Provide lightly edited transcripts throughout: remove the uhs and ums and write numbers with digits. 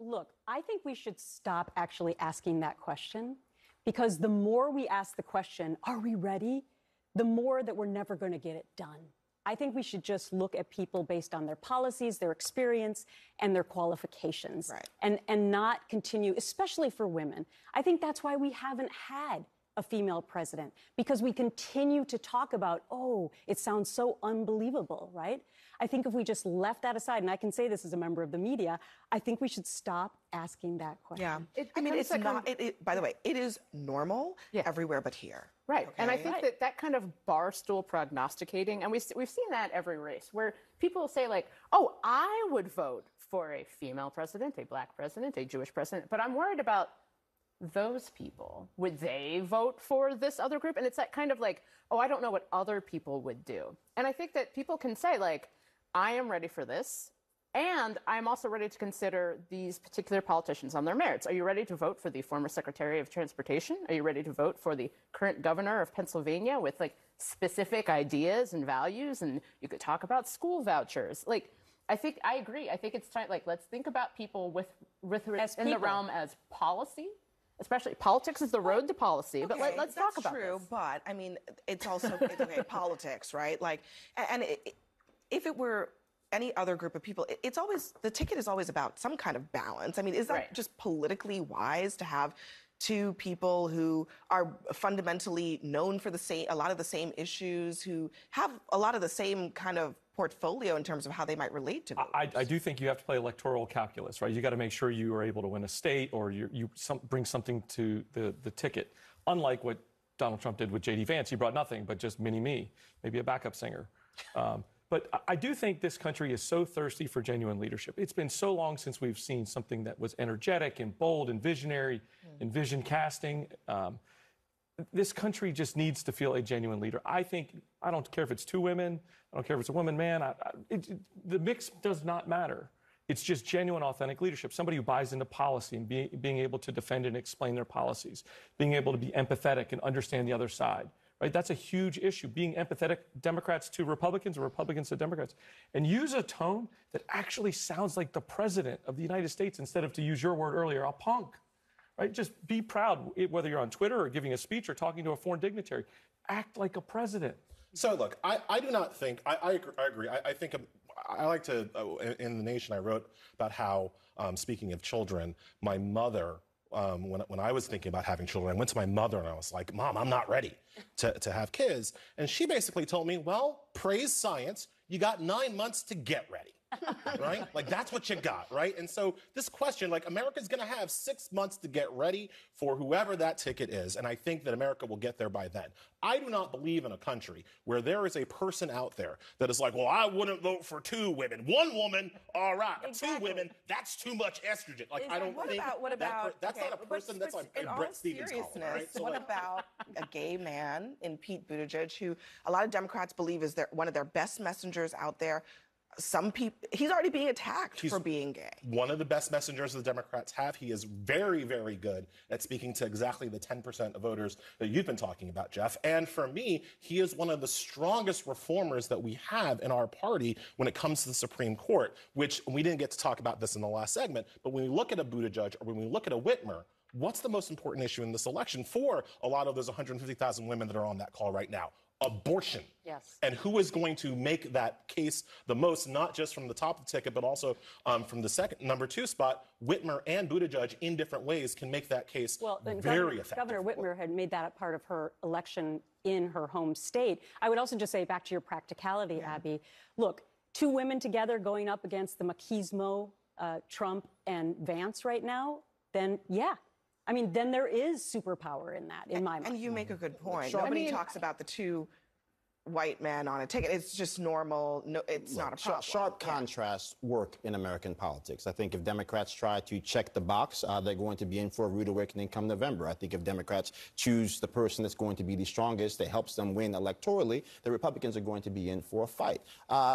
Look, I think we should stop actually asking that question, because the more we ask the question, are we ready? The more that we're never going to get it done. I think we should just look at people based on their policies, their experience, and their qualifications, right, and not continue, especially for women. I think that's why we haven't had a female president, because we continue to talk about, oh, it sounds so unbelievable, right? I think if we just left that aside, and I can say this as a member of the media, I think we should stop asking that question. Yeah. I mean, it's not, by the way, it is normal everywhere but here. Right. Okay? And I think that kind of barstool prognosticating, and we've seen that every race, where people say like, oh, I would vote for a female president, a black president, a Jewish president, but I'm worried about those people. Would they vote for this other group? And it's that kind of like, oh, I don't know what other people would do. And I think that people can say like, I am ready for this, and I'm also ready to consider these particular politicians on their merits. Are you ready to vote for the former Secretary of Transportation? Are you ready to vote for the current governor of Pennsylvania with like specific ideas and values? And you could talk about school vouchers. Like, I agree. I think it's time, like, let's think about people with in the realm as policy. Especially politics is the road to policy, but let's talk about true, this. But I mean, it's also okay, politics, right? Like, and if it were any other group of people, it's always, the ticket is always about some kind of balance. I mean, is that just politically wise to have two people who are fundamentally known for a lot of the same issues, who have a lot of the same kind of portfolio in terms of how they might relate to voters? I do think you have to play electoral calculus, right? You got to make sure you are able to win a state, or you bring something to the ticket. Unlike what Donald Trump did with J.D. Vance, he brought nothing but just mini-me, maybe a backup singer. But I do think this country is so thirsty for genuine leadership. It's been so long since we've seen something that was energetic and bold and visionary and vision casting. This country just needs to feel a genuine leader. I don't care if it's two women. I don't care if it's a woman, man. The mix does not matter. It's just genuine, authentic leadership. Somebody who buys into policy and being able to defend and explain their policies, being able to be empathetic and understand the other side. Right? That's a huge issue, being empathetic, Democrats to Republicans or Republicans to Democrats, and use a tone that actually sounds like the president of the United States instead of, to use your word earlier, a punk. Right? Just be proud, whether you're on Twitter or giving a speech or talking to a foreign dignitary. Act like a president. So, look, I do not think, I agree. I think I like to, in The Nation, I wrote about how, speaking of children, my mother, when I was thinking about having children, I went to my mother and I was like, Mom, I'm not ready to have kids. And she basically told me, well, praise science. You got 9 months to get ready. Right? Like, that's what you got, right? And so this question, like, America's going to have 6 months to get ready for whoever that ticket is. And I think that America will get there by then. I do not believe in a country where there is a person out there that is like, well, I wouldn't vote for two women. One woman, all right. Exactly. Two women, that's too much estrogen. Like, I don't think that's not a person. That's like Brett Stevens calling, right? So what about a gay man in Pete Buttigieg, who a lot of Democrats believe is one of their best messengers out there? Some people, he's already being attacked for being gay. One of the best messengers the Democrats have. He is very, very good at speaking to exactly the 10% of voters that you've been talking about, Jeff. And for me, he is one of the strongest reformers that we have in our party when it comes to the Supreme Court, which we didn't get to talk about this in the last segment. But when we look at a Buttigieg or when we look at a Whitmer, what's the most important issue in this election for a lot of those 150,000 women that are on that call right now? Abortion. Yes. And who is going to make that case the most, not just from the top of the ticket, but also from the number two spot? Whitmer and Buttigieg, in different ways, can make that case very effective. Governor Whitmer had made that a part of her election in her home state. I would also just say, back to your practicality, Abby, look, two women together going up against the machismo, Trump and Vance right now, then I mean, then there is superpower in that, in my mind. And you make a good point. Nobody talks about the two white men on a ticket. It's just normal. No, it's not a problem. Sharp contrasts work in American politics. I think if Democrats try to check the box, they're going to be in for a rude awakening come November. I think if Democrats choose the person that's going to be the strongest, that helps them win electorally, the Republicans are going to be in for a fight.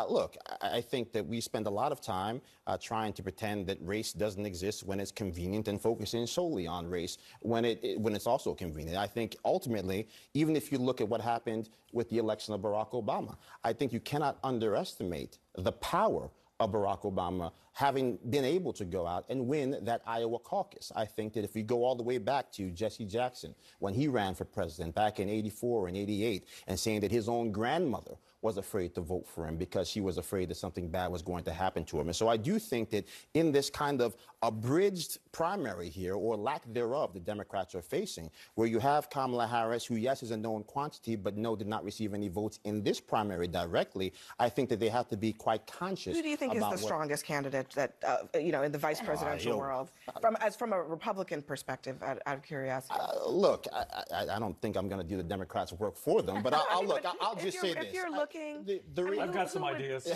Look, I think that we spend a lot of time trying to pretend that race doesn't exist when it's convenient and focusing solely on race when it's also convenient. I think ultimately, even if you look at what happened with the election of Barack Obama, I think you cannot underestimate the power of Barack Obama having been able to go out and win that Iowa caucus. I think that if we go all the way back to Jesse Jackson, when he ran for president back in 84 and 88, and saying that his own grandmother was afraid to vote for him because she was afraid that something bad was going to happen to him. And so I do think that in this kind of abridged primary here, or lack thereof, the Democrats are facing, where you have Kamala Harris, who, yes, is a known quantity, but no, did not receive any votes in this primary directly, I think that they have to be quite conscious. Who do you think is the strongest candidate that, you know, in the vice presidential world, from a Republican perspective, out of curiosity? Look, I don't think I'm going to do the Democrats' work for them, but I'll just say this. If you're looking, I've got some ideas.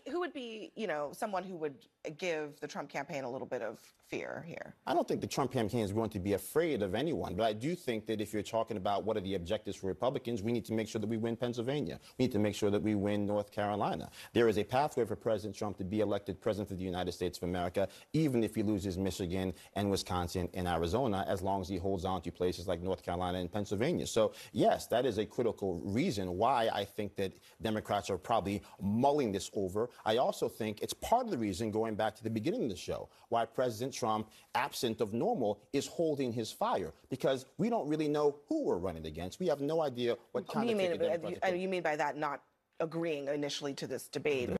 Who would be, you know, someone who would give the Trump campaign a little bit of fear here? I don't think the Trump campaign is going to be afraid of anyone, but I do think that if you're talking about what are the objectives for Republicans, we need to make sure that we win Pennsylvania. We need to make sure that we win North Carolina. There is a pathway for President Trump to be elected President of the United States of America, even if he loses Michigan and Wisconsin and Arizona, as long as he holds on to places like North Carolina and Pennsylvania. So, yes, that is a critical reason why I think that Democrats are probably mulling this over. I also think it's part of the reason, going back to the beginning of the show, why President Trump, absent of normal, is holding his fire, because we don't really know who we're running against. We have no idea what kind of ticket Democrats are taking. You mean by that not agreeing initially to this debate?